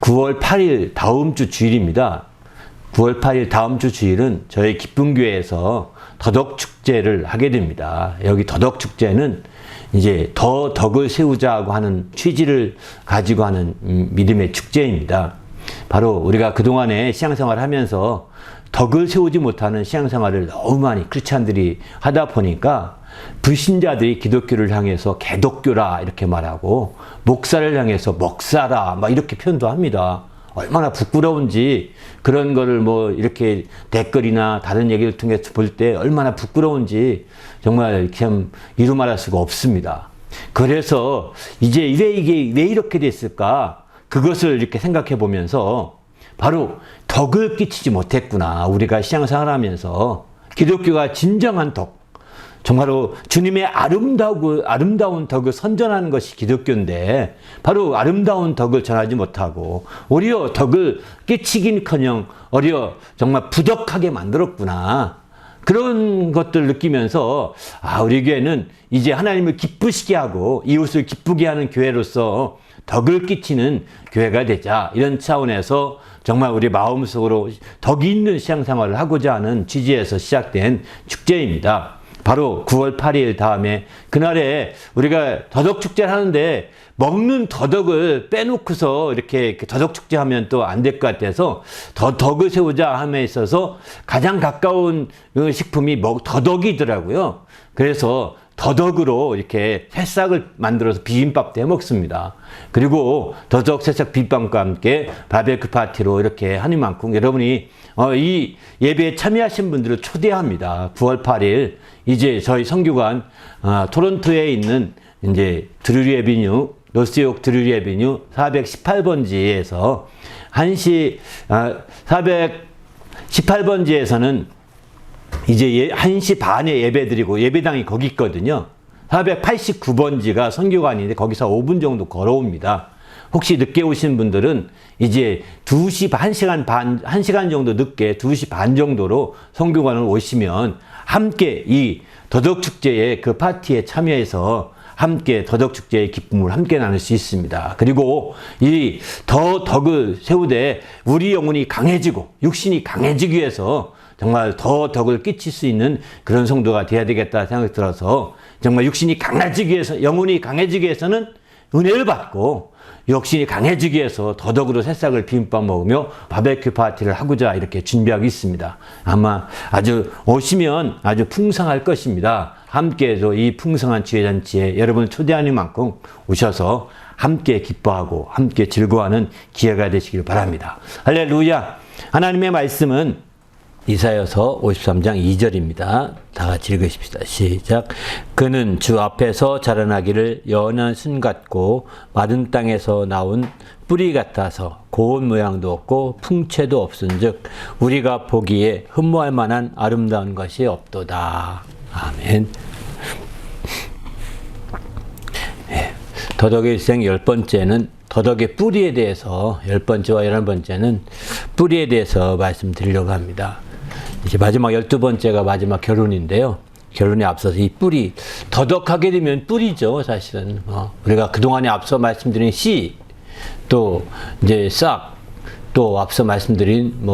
9월 8일 다음 주 주일입니다. 9월 8일 다음 주 주일은 저희 기쁨교회에서 더덕축제를 하게 됩니다. 여기 더덕축제는 이제 더 덕을 세우자고 하는 취지를 가지고 하는 믿음의 축제입니다. 바로 우리가 그동안에 신앙생활을 하면서 덕을 세우지 못하는 신앙생활을 너무 많이 크리스찬들이 하다 보니까 불신자들이 기독교를 향해서 개독교라 이렇게 말하고 목사를 향해서 먹사라 막 이렇게 표현도 합니다. 얼마나 부끄러운지 그런 거를 뭐 이렇게 댓글이나 다른 얘기를 통해서 볼 때 얼마나 부끄러운지 정말 참 이루 말할 수가 없습니다. 그래서 이제 왜 이렇게 됐을까? 그것을 이렇게 생각해 보면서 바로 덕을 끼치지 못했구나. 우리가 신앙생활하면서 기독교가 진정한 덕, 정말로 주님의 아름다운 덕을 선전하는 것이 기독교인데 바로 아름다운 덕을 전하지 못하고 오히려 덕을 끼치긴커녕 오히려 정말 부덕하게 만들었구나. 그런 것들을 느끼면서 우리 교회는 이제 하나님을 기쁘시게 하고 이웃을 기쁘게 하는 교회로서 덕을 끼치는 교회가 되자, 이런 차원에서 정말 우리 마음속으로 덕이 있는 신앙생활을 하고자 하는 취지에서 시작된 축제입니다. 바로 9월 8일 다음에 그날에 우리가 더덕축제를 하는데 먹는 더덕을 빼놓고서 이렇게 더덕축제 하면 또 안 될 것 같아서 덕을 세우자 함에 있어서 가장 가까운 식품이 더덕이더라고요. 그래서 더덕으로 이렇게 새싹을 만들어서 비빔밥도 해 먹습니다. 그리고 더덕 새싹 비빔밥과 함께 바베큐 파티로 이렇게 하니만큼 여러분이 이 예배에 참여하신 분들을 초대합니다. 9월 8일 이제 저희 선교관 토론토에 있는 이제 드루리 애비뉴, 노스욕 드루리 애비뉴 418번지에서 418번지에서는 이제 1시 반에 예배 드리고 예배당이 거기 있거든요. 489번지가 선교관인데 거기서 5분 정도 걸어옵니다. 혹시 늦게 오신 분들은 이제 2시 반, 1시간 정도 늦게 2시 반 정도로 선교관을 오시면 함께 이 더덕축제의 그 파티에 참여해서 함께 더덕축제의 기쁨을 함께 나눌 수 있습니다. 그리고 이 덕을 세우되 우리 영혼이 강해지고 육신이 강해지기 위해서 정말 더 덕을 끼칠 수 있는 그런 성도가 되어야 되겠다 생각이 들어서 정말 육신이 강해지기 위해서, 영혼이 강해지기 위해서는 은혜를 받고 육신이 강해지기 위해서 더덕으로 새싹을 비빔밥 먹으며 바베큐 파티를 하고자 이렇게 준비하고 있습니다. 아마 오시면 아주 풍성할 것입니다. 함께해서 이 풍성한 주일잔치에 여러분을 초대하는 만큼 오셔서 함께 기뻐하고 함께 즐거워하는 기회가 되시길 바랍니다. 할렐루야. 하나님의 말씀은 이사야서 53장 2절입니다. 다 같이 읽으십시다. 시작. 그는 주 앞에서 자라나기를 연한 순 같고 마른 땅에서 나온 뿌리 같아서 고운 모양도 없고 풍채도 없은즉 우리가 보기에 흠모할 만한 아름다운 것이 없도다. 아멘. 더덕의 일생 10번째는 더덕의 뿌리에 대해서 10번째와 11번째는 뿌리에 대해서 말씀드리려고 합니다. 이제 마지막 12번째가 마지막 결론인데요. 결론에 앞서서 이 뿌리, 더덕하게 되면 뿌리죠, 사실은. 우리가 그동안에 앞서 말씀드린 씨, 또 이제 싹, 또 앞서 말씀드린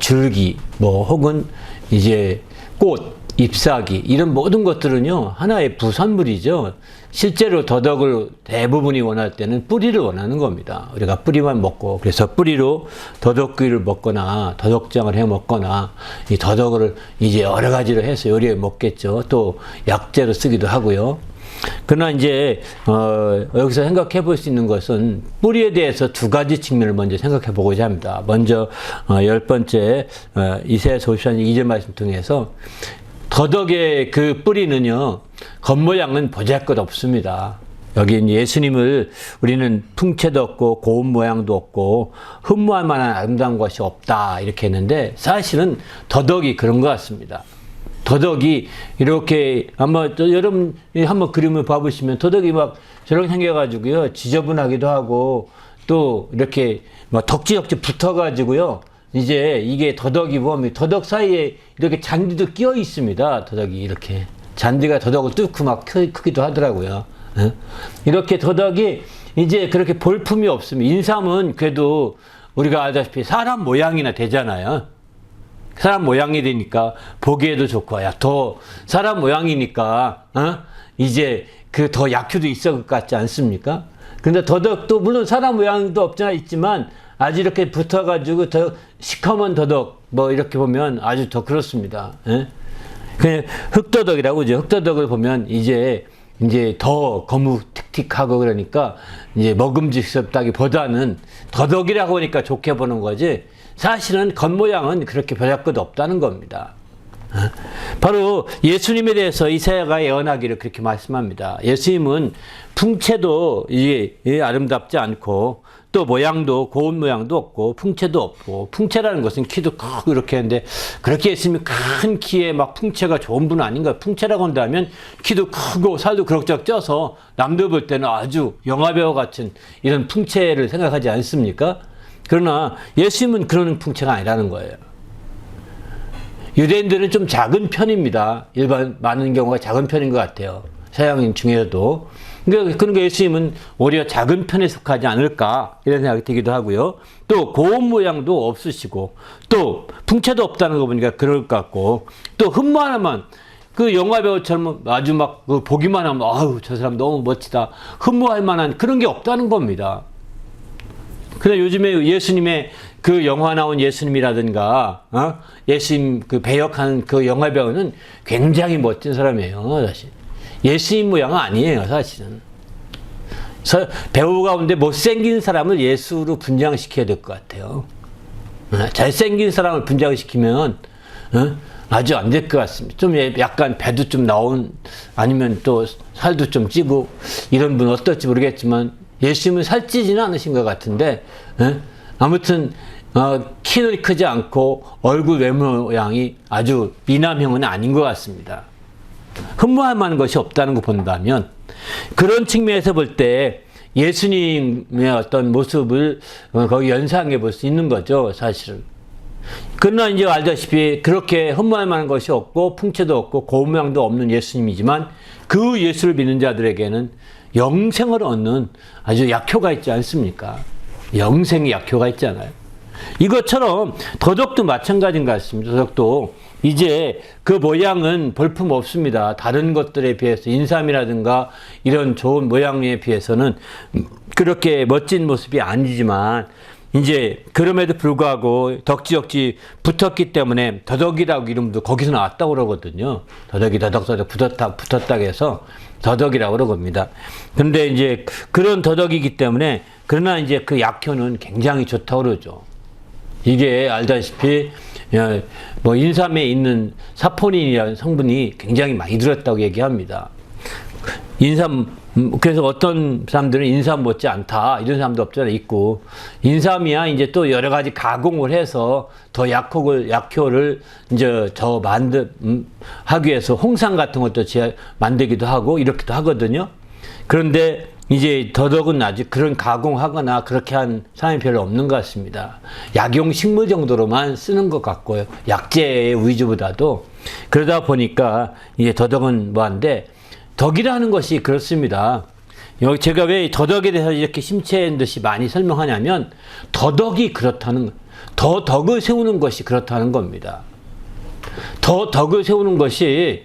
줄기, 혹은 이제 꽃, 잎사귀, 이런 모든 것들은요, 하나의 부산물이죠. 실제로 더덕을 대부분이 원할 때는 뿌리를 원하는 겁니다. 우리가 뿌리만 먹고, 그래서 뿌리로 더덕귀를 먹거나, 더덕장을 해 먹거나, 이 더덕을 이제 여러 가지로 해서 요리에 먹겠죠. 또 약재로 쓰기도 하고요. 그러나 이제, 여기서 생각해 볼 수 있는 것은 뿌리에 대해서 두 가지 측면을 먼저 생각해 보고자 합니다. 먼저, 10번째, 이사야서 54장 2절 말씀 통해서 더덕의 그 뿌리는요, 겉모양은 보잘것 없습니다. 여기 예수님을 우리는 풍채도 없고 고운 모양도 없고 흠모할 만한 아름다운 것이 없다 이렇게 했는데 사실은 더덕이 그런 것 같습니다. 더덕이 이렇게 여러분 한번 그림을 봐보시면 더덕이 막 저렇게 생겨가지고요, 지저분하기도 하고 또 이렇게 막 덕지덕지 붙어가지고요, 이제 이게 더덕이 보면 더덕 사이에 이렇게 잔디도 끼어 있습니다. 더덕이 이렇게 잔디가 더덕을 뚫고 막 크기도 하더라고요. 이렇게 더덕이 이제 그렇게 볼품이 없으면, 인삼은 그래도 우리가 알다시피 사람 모양이나 되잖아요. 사람 모양이 되니까 보기에도 좋고, 야, 더 사람 모양이니까, 이제 그 더 약효도 있을 것 같지 않습니까? 근데 더덕도 물론 사람 모양도 없잖아 있지만 아주 이렇게 붙어가지고 더 시커먼 더덕 뭐 이렇게 보면 아주 더 그렇습니다. 예? 그냥 흑더덕이라고 그러죠. 흑더덕을 보면 이제 더 거무틱틱하고 그러니까 이제 먹음직스럽다기보다는 더덕이라고 하니까 좋게 보는 거지 사실은 겉모양은 그렇게 별할 것도 없다는 겁니다. 바로 예수님에 대해서 이사야가 예언하기를 그렇게 말씀합니다. 예수님은 풍채도 이게 아름답지 않고 또 모양도 고운 모양도 없고 풍채도 없고, 풍채라는 것은 키도 크고 이렇게 했는데 그렇게 예수님이 큰 키에 막 풍채가 좋은 분은 아닌가. 풍채라고 한다면 키도 크고 살도 그럭저럭 쪄서 남들 볼 때는 아주 영화배우 같은 이런 풍채를 생각하지 않습니까? 그러나 예수님은 그런 풍채가 아니라는 거예요. 유대인들은 좀 작은 편입니다. 일반 많은 경우가 작은 편인 것 같아요. 서양인 중에서도. 그러니까 예수님은 오히려 작은 편에 속하지 않을까 이런 생각이 들기도 하고요. 또 고운 모양도 없으시고 또 풍채도 없다는 거 보니까 그럴 것 같고 또 흠모 하나만 그 영화배우처럼 아주 막 보기만 하면 아유 저 사람 너무 멋지다 흠모할 만한 그런 게 없다는 겁니다. 근데 요즘에 예수님의 그 영화 나온 예수님이라든가 예수님 그 배역하는 그 영화 배우는 굉장히 멋진 사람이에요. 사실 예수님 모양은 아니에요. 사실은 배우 가운데 못생긴 사람을 예수로 분장시켜야 될 것 같아요. 잘생긴 사람을 분장시키면 아주 안 될 것 같습니다. 좀 약간 배도 좀 나온 아니면 또 살도 좀 찌고 이런 분 어떨지 모르겠지만 예수님은 살찌지는 않으신 것 같은데 아무튼 키는 크지 않고 얼굴 외모 모양이 아주 미남형은 아닌 것 같습니다. 흠모할 만한 것이 없다는 거 본다면 그런 측면에서 볼 때 예수님의 어떤 모습을 거기 연상해 볼 수 있는 거죠, 사실은. 그러나 이제 알다시피 그렇게 흠모할 만한 것이 없고 풍채도 없고 고운 모양도 없는 예수님이지만 그 예수를 믿는 자들에게는 영생을 얻는 아주 약효가 있지 않습니까? 영생의 약효가 있잖아요. 이것처럼 더덕도 마찬가지인 것 같습니다. 더덕도 이제 그 모양은 볼품 없습니다. 다른 것들에 비해서 인삼이라든가 이런 좋은 모양에 비해서는 그렇게 멋진 모습이 아니지만 이제 그럼에도 불구하고 덕지덕지 붙었기 때문에 더덕이라고 이름도 거기서 나왔다고 그러거든요. 더덕이 더덕 붙었다 해서 더덕이라고 그럽니다. 근데 이제 그런 더덕이기 때문에 그러나 이제 그 약효는 굉장히 좋다고 그러죠. 이게 알다시피 뭐 인삼에 있는 사포닌이라는 성분이 굉장히 많이 들었다고 얘기합니다. 그래서 어떤 사람들은 인삼 못지 않다 이런 사람도 없잖아요. 있고 인삼이야 이제 또 여러 가지 가공을 해서 더 약효를 이제 더 하기 위해서 홍삼 같은 것도 만들기도 하고 이렇게도 하거든요. 그런데 이제 더덕은 아직 그런 가공하거나 그렇게 한 사람이 별로 없는 것 같습니다. 약용 식물 정도로만 쓰는 것 같고요. 약재의 위주보다도. 그러다 보니까 이제 더덕은 뭐한데 덕이라는 것이 그렇습니다. 여기 제가 왜 더덕에 대해서 이렇게 심취한 듯이 많이 설명하냐면 더덕이 그렇다는 더 덕을 세우는 것이 그렇다는 겁니다. 더 덕을 세우는 것이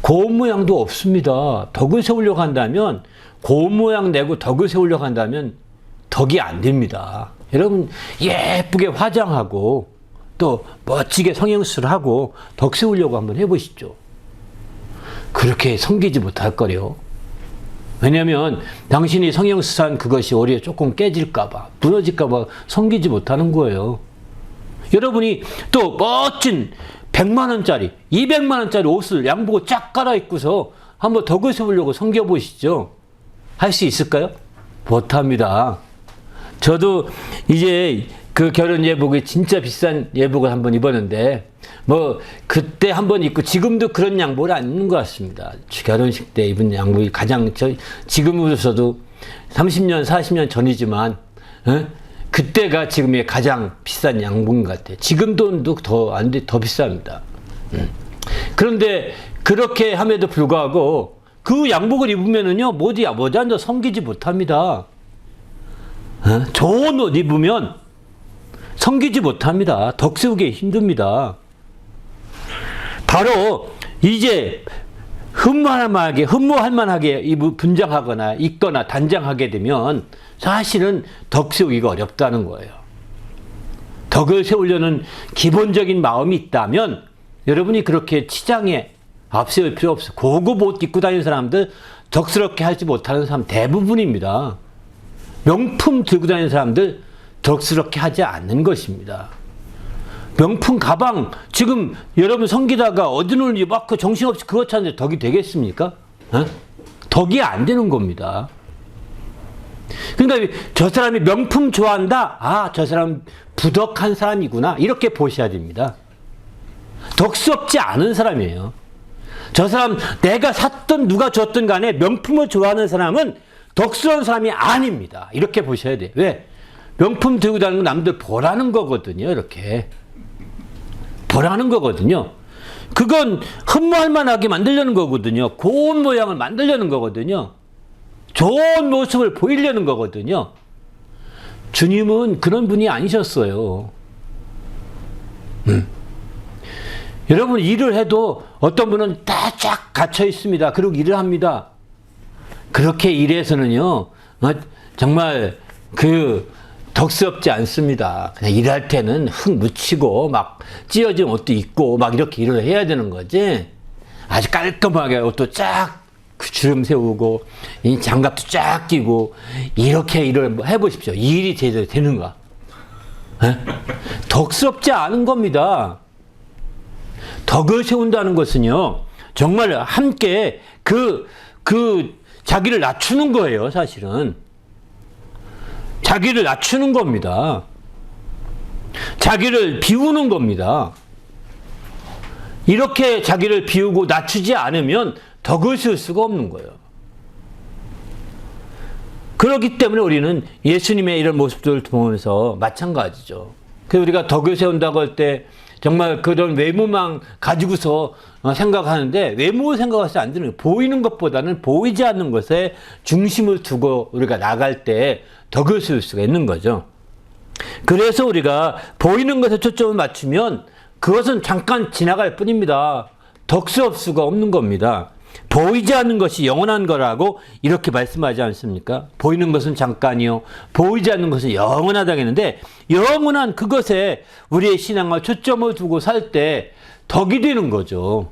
고운 모양도 없습니다. 덕을 세우려고 한다면 고운 모양 내고 덕을 세우려고 한다면 덕이 안 됩니다. 여러분 예쁘게 화장하고 또 멋지게 성형수술 하고 덕 세우려고 한번 해보시죠. 그렇게 성기지 못할 거래요. 왜냐하면 당신이 성형수술한 그것이 오히려 조금 깨질까봐 무너질까봐 성기지 못하는 거예요. 여러분이 또 멋진 100만원짜리 200만원짜리 옷을 양복을 쫙 갈아입고서 한번 덕을 세우려고 성겨보시죠. 할 수 있을까요? 못합니다. 저도 이제 그 결혼 예복이 진짜 비싼 예복을 한번 입었는데 뭐 그때 한번 입고 지금도 그런 양복을 안 입는 것 같습니다. 결혼식 때 입은 양복이 가장 지금으로서도 30년 40년 전이지만 그때가 지금의 가장 비싼 양복인 것 같아요. 지금 돈도 더 비쌉니다. 그런데 그렇게 함에도 불구하고 그 양복을 입으면은요, 모두 앉아 섬기지 못합니다. 좋은 옷 입으면 섬기지 못합니다. 덕 세우기 힘듭니다. 바로 이제 흠모할 만하게 분장하거나 입거나 단장하게 되면 사실은 덕 세우기가 어렵다는 거예요. 덕을 세우려는 기본적인 마음이 있다면 여러분이 그렇게 치장에 앞세울 필요 없어요. 고급 옷 입고 다니는 사람들 덕스럽게 하지 못하는 사람 대부분입니다. 명품 들고 다니는 사람들 덕스럽게 하지 않는 것입니다. 명품 가방 지금 여러분 섬기다가 어디 놓는지 막 그 정신없이 그거 찾는데 덕이 되겠습니까? 덕이 안 되는 겁니다. 그러니까 저 사람이 명품 좋아한다? 아, 저 사람 부덕한 사람이구나. 이렇게 보셔야 됩니다. 덕스럽지 않은 사람이에요. 저 사람 내가 샀든 누가 줬든 간에 명품을 좋아하는 사람은 덕스러운 사람이 아닙니다. 이렇게 보셔야 돼요. 왜? 명품 들고 다니는 건 남들 보라는 거거든요. 이렇게. 보라는 거거든요. 그건 흠모할 만하게 만들려는 거거든요. 고운 모양을 만들려는 거거든요. 좋은 모습을 보이려는 거거든요. 주님은 그런 분이 아니셨어요. 여러분 일을 해도 어떤 분은 다 쫙 갇혀 있습니다. 그리고 일을 합니다. 그렇게 일해서는요, 정말 덕스럽지 않습니다. 그냥 일할 때는 흙 묻히고 막 찢어진 옷도 입고 막 이렇게 일을 해야 되는 거지. 아주 깔끔하게 옷도 쫙 주름 세우고 이 장갑도 쫙 끼고 이렇게 일을 해보십시오. 이 일이 제대로 되는가? 덕스럽지 않은 겁니다. 덕을 세운다는 것은요, 정말 함께 자기를 낮추는 거예요, 사실은. 자기를 낮추는 겁니다. 자기를 비우는 겁니다. 이렇게 자기를 비우고 낮추지 않으면 덕을 세울 수가 없는 거예요. 그렇기 때문에 우리는 예수님의 이런 모습들을 보면서 마찬가지죠. 그래서 우리가 덕을 세운다고 할 때 정말 그런 외모만 가지고서 생각하는데 외모 생각해서 안 되는 거예요. 보이는 것보다는 보이지 않는 것에 중심을 두고 우리가 나갈 때 덕을 세울 수가 있는 거죠. 그래서 우리가 보이는 것에 초점을 맞추면 그것은 잠깐 지나갈 뿐입니다. 덕스러울 수가 없는 겁니다. 보이지 않는 것이 영원한 거라고 이렇게 말씀하지 않습니까? 보이는 것은 잠깐이요, 보이지 않는 것은 영원하다 했는데, 영원한 그것에 우리의 신앙을 초점을 두고 살 때 덕이 되는 거죠.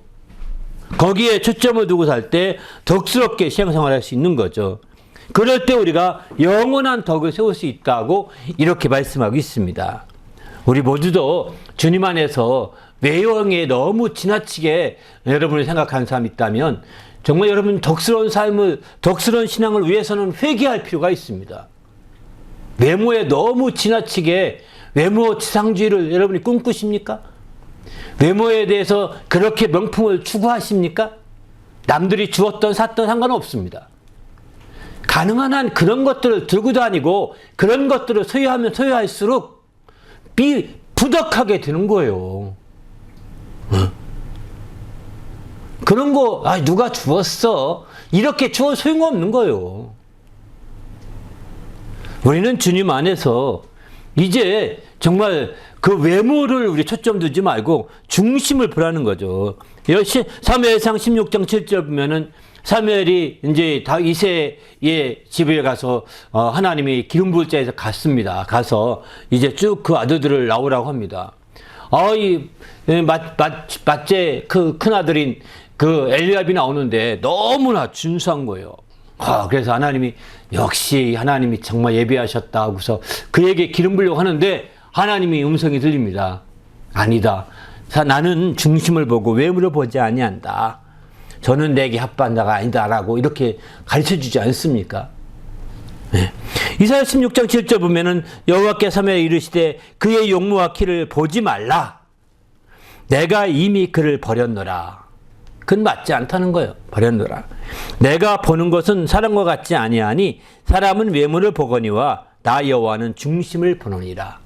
거기에 초점을 두고 살 때 덕스럽게 신앙생활을 할 수 있는 거죠. 그럴 때 우리가 영원한 덕을 세울 수 있다고 이렇게 말씀하고 있습니다. 우리 모두도 주님 안에서 외형에 너무 지나치게 여러분이 생각하는 사람이 있다면 정말 여러분 덕스러운 신앙을 위해서는 회개할 필요가 있습니다. 외모에 너무 지나치게 외모 지상주의를 여러분이 꿈꾸십니까? 외모에 대해서 그렇게 명품을 추구하십니까? 남들이 주었던 샀던 상관없습니다. 가능한 한 그런 것들을 들고 다니고 그런 것들을 소유하면 소유할수록 부덕하게 되는 거예요. 그런 거 누가 주었어? 이렇게 주어 소용없는 거예요. 우리는 주님 안에서 이제 정말 그 외모를 우리 초점 두지 말고 중심을 보라는 거죠. 사무엘상 16장 7절 보면은 사무엘이 이제 이새의 집에 가서 하나님이 기름 부을 자에서 갔습니다. 가서 이제 쭉 그 아들들을 나오라고 합니다. 맏제 큰 아들인 그 엘리압이 나오는데 너무나 준수한 거예요. 그래서 하나님이 역시 하나님이 정말 예비하셨다 하고서 그에게 기름 부으려고 하는데 하나님이 음성이 들립니다. 아니다. 나는 중심을 보고 외모를 보지 아니한다. 저는 내게 합한 자가 아니다라고 이렇게 가르쳐주지 않습니까? 네. 이사야 16장 7절 보면은 여호와께 사무엘에 이르시되 그의 용모와 키를 보지 말라. 내가 이미 그를 버렸노라. 그건 맞지 않다는 거예요. 버렸노라. 내가 보는 것은 사람과 같지 아니하니 사람은 외모를 보거니와 나 여호와는 중심을 보노니라.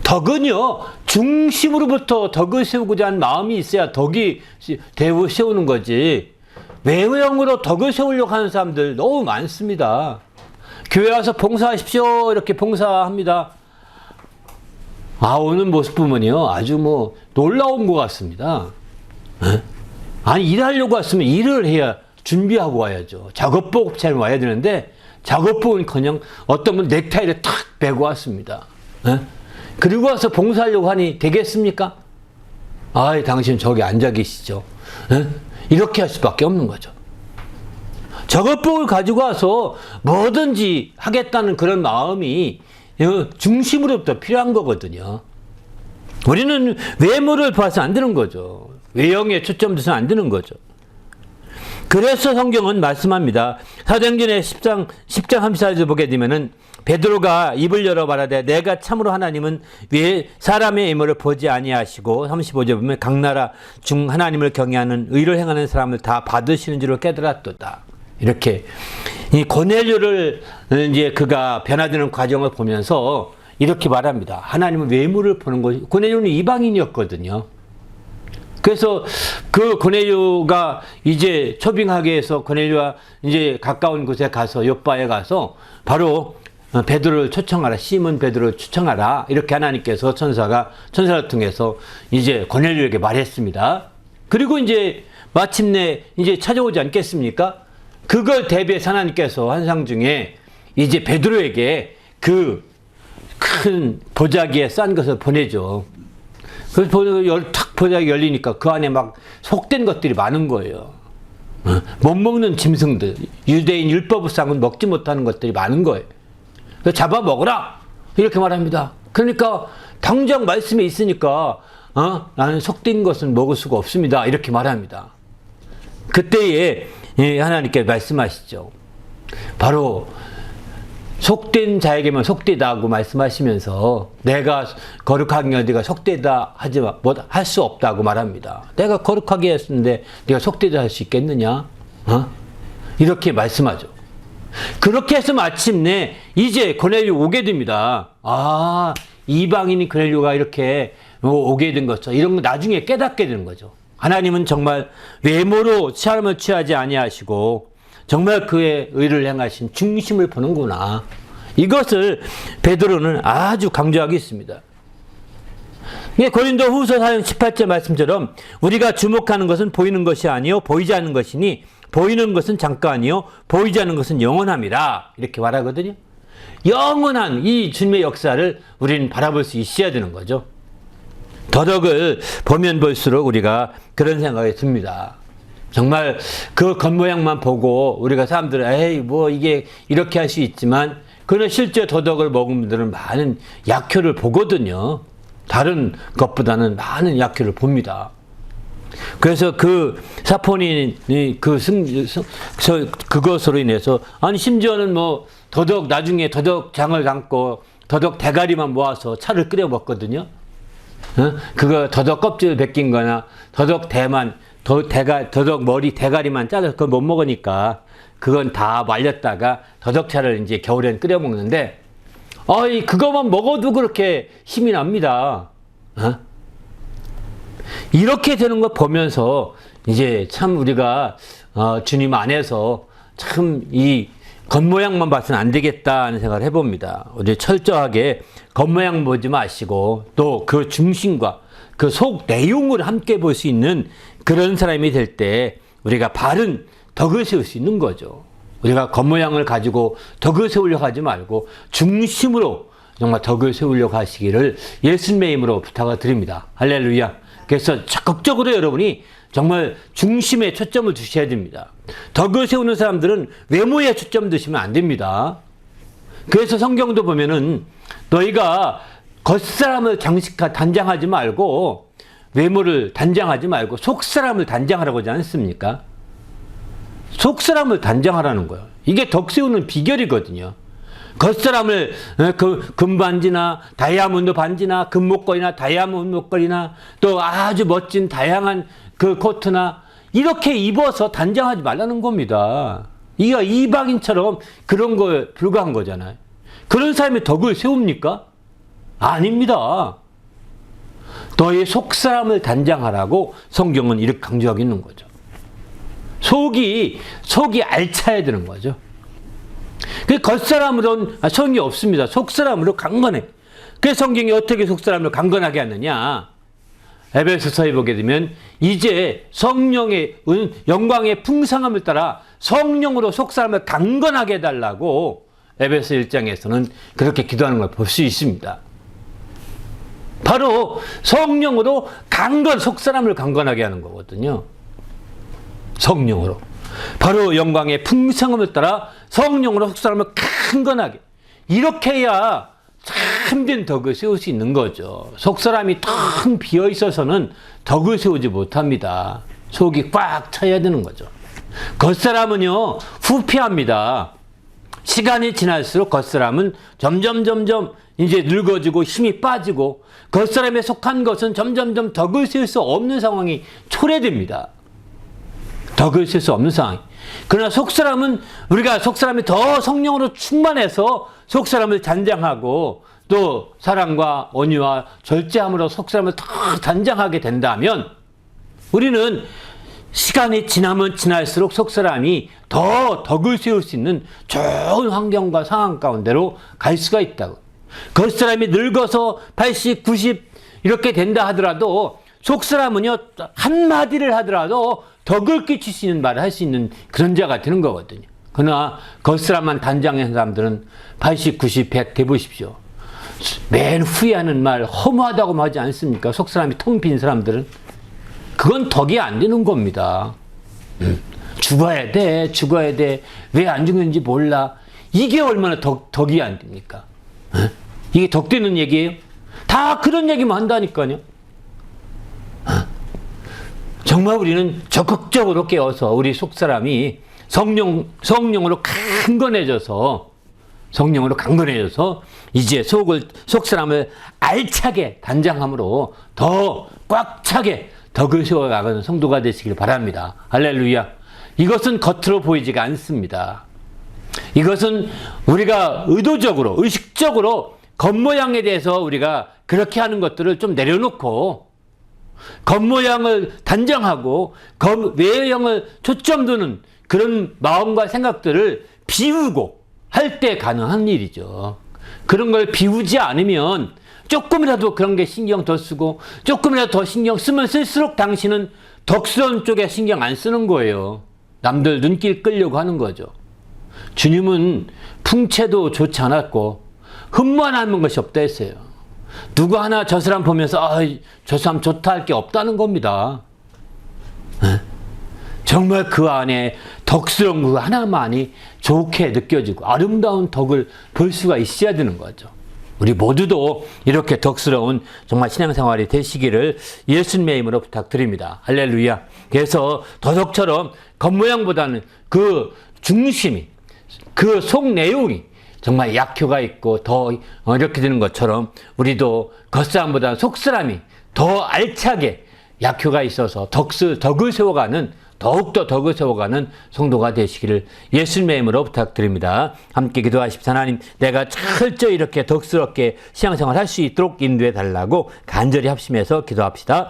덕은요, 중심으로부터 덕을 세우고자 하는 마음이 있어야 덕이 세우는 거지. 외형으로 덕을 세우려고 하는 사람들 너무 많습니다. 교회 와서 봉사하십시오. 이렇게 봉사합니다. 오는 모습 보면요. 아주 뭐 놀라운 것 같습니다. 에? 아니, 일하려고 왔으면 일을 해야 준비하고 와야죠. 작업복 잘 와야 되는데, 작업복은 그냥 어떤 분 넥타이를 탁 베고 왔습니다. 에? 그리고 와서 봉사하려고 하니 되겠습니까? 당신 저기 앉아 계시죠. 에? 이렇게 할 수밖에 없는 거죠. 작업복을 가지고 와서 뭐든지 하겠다는 그런 마음이 중심으로부터 필요한 거거든요. 우리는 외모를 봐서 안 되는 거죠. 외형에 초점 둬서 안 되는 거죠. 그래서 성경은 말씀합니다. 사도행전의 10장 34절을 보게 되면은 베드로가 입을 열어 말하되 내가 참으로 하나님은 왜 사람의 외모를 보지 아니하시고 35절 보면 각 나라 중 하나님을 경외하는 의를 행하는 사람을 다 받으시는 줄을 깨달았도다. 이렇게 이 고넬료를 이제 그가 변화되는 과정을 보면서 이렇게 말합니다. 하나님은 외모를 보는 것이, 고넬료는 이방인이었거든요. 그래서 그 고넬료가 이제 초빙하게 해서 고넬료가 이제 가까운 곳에 가서 요바에 가서 바로 베드로를 초청하라. 시몬 베드로를 초청하라. 이렇게 하나님께서 천사를 통해서 이제 고넬료에게 말했습니다. 그리고 이제 마침내 이제 찾아오지 않겠습니까? 그걸 대비해서 하나님께서 환상 중에 이제 베드로에게 그 큰 보자기에 싼 것을 보내죠. 그래서 탁 보자기 열리니까 그 안에 막 속된 것들이 많은 거예요. 못 먹는 짐승들, 유대인 율법상은 먹지 못하는 것들이 많은 거예요. 그래서 잡아 먹으라! 이렇게 말합니다. 그러니까 당장 말씀에 있으니까 나는 속된 것은 먹을 수가 없습니다. 이렇게 말합니다. 그때에 하나님께 말씀하시죠. 바로 속된 자에게만 속되다고 말씀하시면서 내가 거룩하게 어디가 속되다 하지만 할 수 없다고 말합니다. 내가 거룩하게 했는데 네가 속되다 할 수 있겠느냐? 이렇게 말씀하죠. 그렇게 해서 마침내 이제 고넬료 오게 됩니다. 이방인이 고넬료가 이렇게 오게 된 거죠. 이런 거 나중에 깨닫게 되는 거죠. 하나님은 정말 외모로 사람을 취하지 아니하시고 정말 그의 의를 행하신 중심을 보는구나. 이것을 베드로는 아주 강조하고 있습니다. 고린도 후서 4장 18절 말씀처럼 우리가 주목하는 것은 보이는 것이 아니요 보이지 않는 것이니 보이는 것은 잠깐이요 보이지 않는 것은 영원함이라. 이렇게 말하거든요. 영원한 이 주님의 역사를 우리는 바라볼 수 있어야 되는 거죠. 더덕을 보면 볼수록 우리가 그런 생각이 듭니다. 정말 그 겉모양만 보고 우리가 사람들은 뭐 이게 이렇게 할 수 있지만 그러나 실제 더덕을 먹은 분들은 많은 약효를 보거든요. 다른 것보다는 많은 약효를 봅니다. 그래서 그 사포닌이 그것으로 인해서 심지어는 뭐 더덕 나중에 더덕장을 담고 더덕 대가리만 모아서 차를 끓여 먹거든요. 그거 더덕 껍질 벗긴 거나 더덕 머리 대가리만 짜서 그걸 못 먹으니까 그건 다 말렸다가 더덕차를 이제 겨울엔 끓여 먹는데 그거만 먹어도 그렇게 힘이 납니다. 이렇게 되는 거 보면서 이제 참 우리가 주님 안에서 참 이 겉모양만 봐서는 안 되겠다는 생각을 해봅니다. 우리 철저하게 겉모양 보지 마시고 또 그 중심과 그 속 내용을 함께 볼 수 있는 그런 사람이 될 때 우리가 바른 덕을 세울 수 있는 거죠. 우리가 겉모양을 가지고 덕을 세우려고 하지 말고 중심으로 정말 덕을 세우려고 하시기를 예수님의 이름으로 부탁을 드립니다. 할렐루야. 그래서 적극적으로 여러분이 정말 중심에 초점을 두셔야 됩니다. 덕을 세우는 사람들은 외모에 초점 두시면 안 됩니다. 그래서 성경도 보면은 너희가 겉사람을 단장하지 말고 외모를 단장하지 말고 속사람을 단장하라고 하지 않습니까? 속사람을 단장하라는 거예요. 이게 덕 세우는 비결이거든요. 겉사람을 금반지나 다이아몬드 반지나 금목걸이나 다이아몬드 목걸이나 또 아주 멋진 다양한 그 코트나 이렇게 입어서 단장하지 말라는 겁니다. 이가 이방인처럼 그런 거에 불과한 거잖아요. 그런 사람이 덕을 세웁니까? 아닙니다. 너의 속사람을 단장하라고 성경은 이렇게 강조하고 있는 거죠. 속이 알차야 되는 거죠. 그 겉사람으로는 성이 없습니다. 속사람으로 강건해. 그래서 성경이 어떻게 속사람을 강건하게 하느냐. 에베소서에 보게 되면 이제 성령의 영광의 풍성함을 따라 성령으로 속사람을 강건하게 해달라고 에베소 1장에서는 그렇게 기도하는 걸 볼 수 있습니다. 바로 성령으로 속사람을 강건하게 하는 거거든요. 성령으로. 바로 영광의 풍성함을 따라 성령으로 속사람을 강건하게. 이렇게 해야 참된 덕을 세울 수 있는 거죠. 속사람이 텅 비어 있어서는 덕을 세우지 못합니다. 속이 꽉 차야 되는 거죠. 겉사람은요, 후피합니다. 시간이 지날수록 겉사람은 점점 이제 늙어지고 힘이 빠지고 겉사람에 속한 것은 점점 덕을 세울 수 없는 상황이 초래됩니다. 덕을 세울 수 없는 상황. 그러나 속사람은 우리가 속사람이 더 성령으로 충만해서 속사람을 단장하고 또 사랑과 온유와 절제함으로 속사람을 더 단장하게 된다면 우리는 시간이 지나면 지날수록 속사람이 더 덕을 세울 수 있는 좋은 환경과 상황 가운데로 갈 수가 있다고. 겉사람이 늙어서 80, 90 이렇게 된다 하더라도 속사람은요, 한마디를 하더라도 덕을 끼칠 수 있는 말을 할 수 있는 그런 자가 되는 거거든요. 그러나 겉사람만 단장한 사람들은 80, 90, 100 돼보십시오. 맨 후회하는 말, 허무하다고 하지 않습니까? 속사람이 텅 빈 사람들은. 그건 덕이 안 되는 겁니다. 죽어야 돼. 왜 안 죽는지 몰라. 이게 얼마나 덕이 안 됩니까? 이게 덕되는 얘기예요? 다 그런 얘기만 한다니까요. 정말 우리는 적극적으로 깨워서 우리 속사람이 성령으로 강건해져서 이제 속사람을 알차게 단장함으로 더 꽉 차게 덕을 세워가는 성도가 되시길 바랍니다. 할렐루야. 이것은 겉으로 보이지가 않습니다. 이것은 우리가 의식적으로 겉모양에 대해서 우리가 그렇게 하는 것들을 좀 내려놓고 겉모양을 단장하고 외형을 초점 두는 그런 마음과 생각들을 비우고 할 때 가능한 일이죠. 그런 걸 비우지 않으면 조금이라도 그런 게 신경 더 쓰고 조금이라도 더 신경 쓰면 쓸수록 당신은 덕스러운 쪽에 신경 안 쓰는 거예요. 남들 눈길 끌려고 하는 거죠. 주님은 풍채도 좋지 않았고 흠모하는 것이 없다 했어요. 누구 하나 저 사람 보면서 저 사람 좋다 할 게 없다는 겁니다. 정말 그 안에 덕스러운 그 하나만이 좋게 느껴지고 아름다운 덕을 볼 수가 있어야 되는 거죠. 우리 모두도 이렇게 덕스러운 정말 신앙생활이 되시기를 예수님의 이름으로 부탁드립니다. 할렐루야. 그래서 도덕처럼 겉모양보다는 그 중심이, 그 속 내용이 정말 약효가 있고 더 이렇게 되는 것처럼 우리도 겉사람보다는 속사람이 더 알차게 약효가 있어서 덕을 세워가는 더욱더 덕을 세워가는 성도가 되시기를 예수님의 이름으로 부탁드립니다. 함께 기도하십시오. 하나님, 내가 철저히 이렇게 덕스럽게 신앙생활 할 수 있도록 인도해 달라고 간절히 합심해서 기도합시다.